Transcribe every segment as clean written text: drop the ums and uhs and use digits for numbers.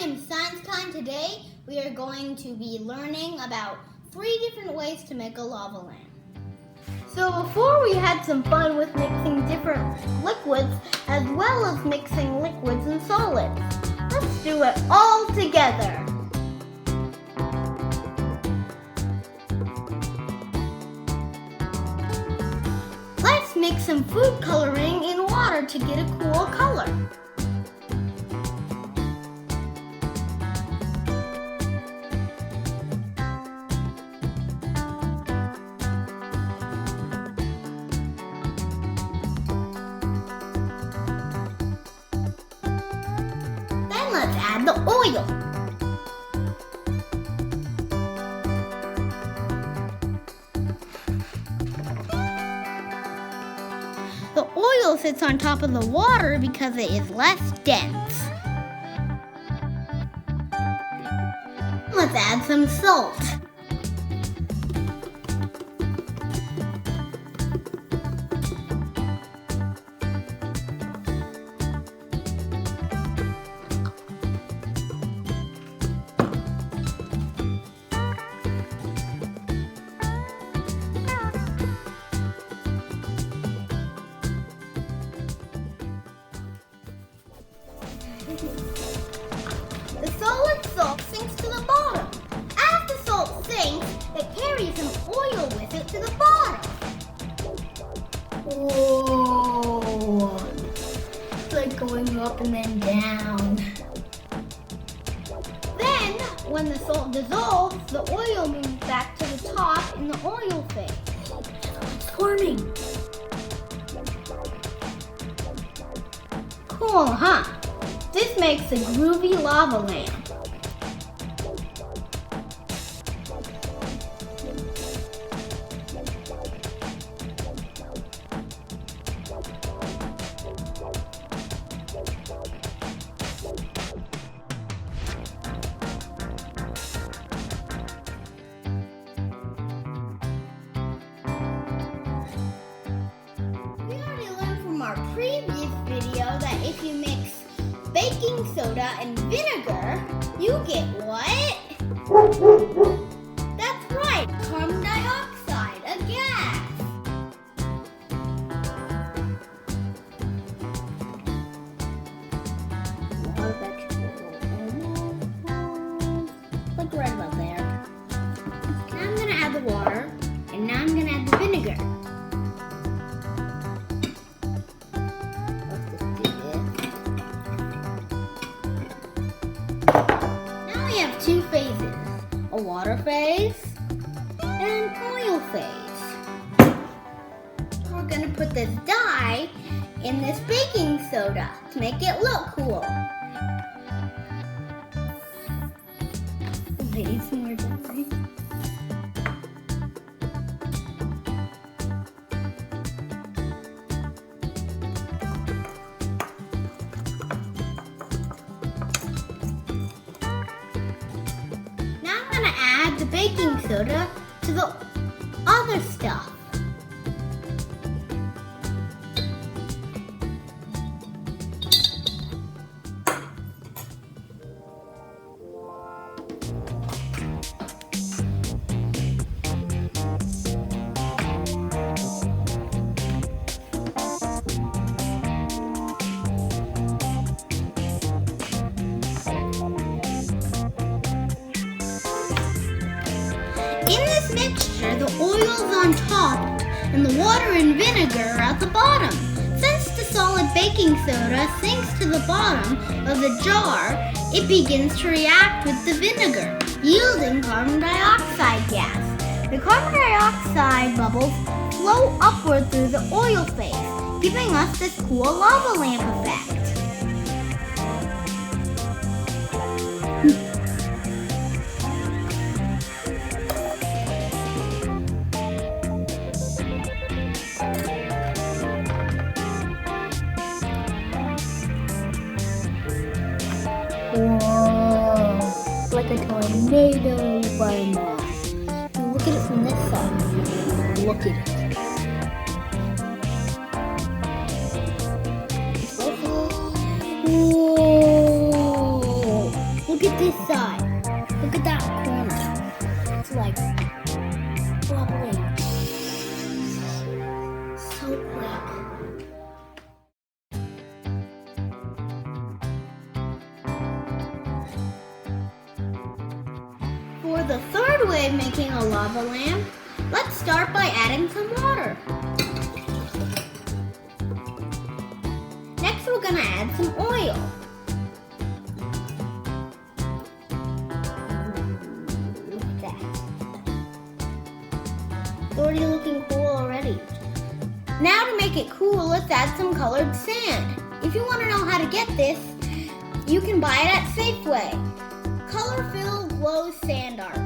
in Science Time today, we are going to be learning about 3 different ways to make a lava lamp. So before we had some fun with mixing different liquids as well as mixing liquids and solids. Let's do it all together. Let's mix some food coloring in water to get a cool color. Then let's add the oil. The oil sits on top of the water because it is less dense. Let's add some salt. The solid salt sinks to the bottom. As the salt sinks, it carries some oil with it to the bottom. Whoa! It's like going up and then down. Then, when the salt dissolves, the oil moves back to the top in the oil phase. It's forming. Cool, huh? This makes a groovy lava lamp. We already learned from our previous video that if you mix baking soda and vinegar, you get what? That's right, carbon dioxide, a gas. Look right about there. Now I'm gonna add the water, and now I'm gonna add the vinegar. We have 2 phases, a water phase and an oil phase. We're going to put this dye in this baking soda to make it look cool. Need some more dye. Add the baking soda to the other stuff. In this mixture, the oil's on top and the water and vinegar are at the bottom. Since the solid baking soda sinks to the bottom of the jar, it begins to react with the vinegar, yielding carbon dioxide gas. The carbon dioxide bubbles flow upward through the oil phase, giving us this cool lava lamp effect. Whoa, like a tornado by now. Look at it from this side. Look at it. Whoa, this side. Look at that corner. It's like bubbling. So quick. For the third way of making a lava lamp, let's start by adding some water. Next, we're gonna add some oil. Look at that. It's already looking cool already. Now to make it cool, let's add some colored sand. If you want to know how to get this, you can buy it at Safeway. Color-filled glow sand art.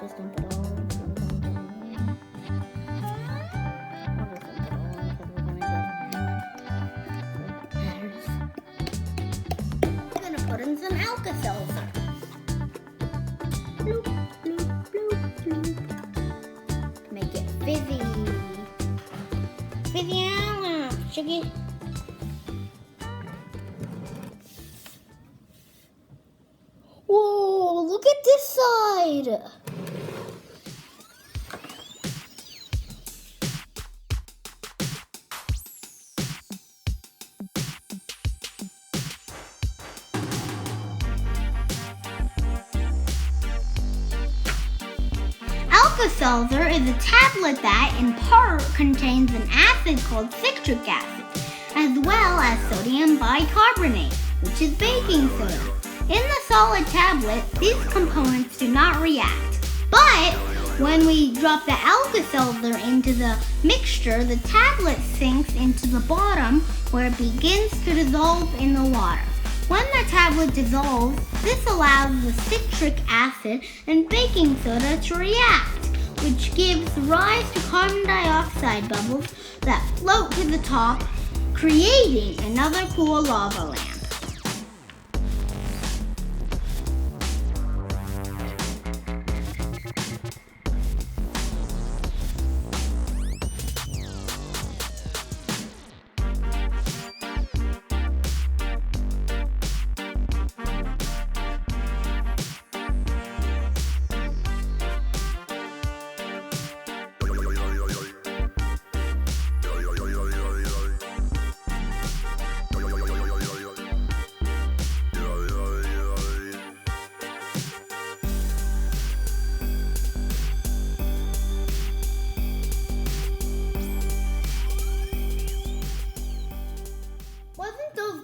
Just dump it all into the we're gonna put in some Alka-Seltzer. Bloop, bloop, bloop, bloop. Make it fizzy. Fizzy out, sugar. Whoa, look at this side. Alka-Seltzer is a tablet that, in part, contains an acid called citric acid, as well as sodium bicarbonate, which is baking soda. In the solid tablet, these components do not react. But when we drop the Alka-Seltzer into the mixture, the tablet sinks into the bottom where it begins to dissolve in the water. When the tablet dissolves, this allows the citric acid and baking soda to react, which gives rise to carbon dioxide bubbles that float to the top, creating another cool lava lamp.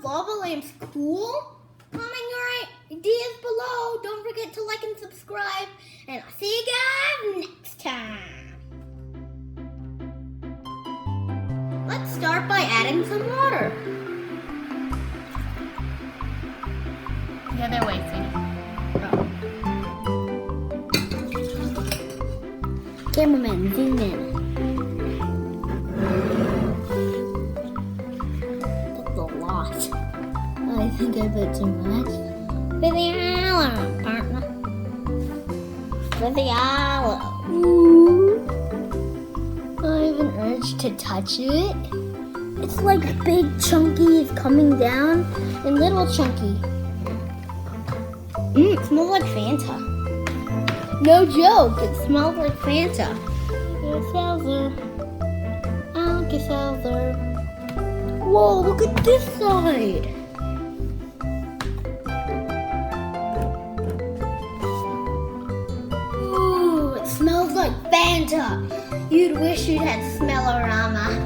Lava lamps cool? Comment your ideas below. Don't forget to like and subscribe. And I'll see you guys next time. Let's start by adding some water. The other way, sweetie. Cameraman, zoom in. I think I put too much. For the aloe, partner. For the aloe. Ooh. I have an urge to touch it. It's like big chunky is coming down and little chunky. It smells like Fanta. No joke, it smells like Fanta. Alka-Seltzer. Whoa, look at this side. Ooh, it smells like Fanta. You'd wish you'd had Smell-O-Rama.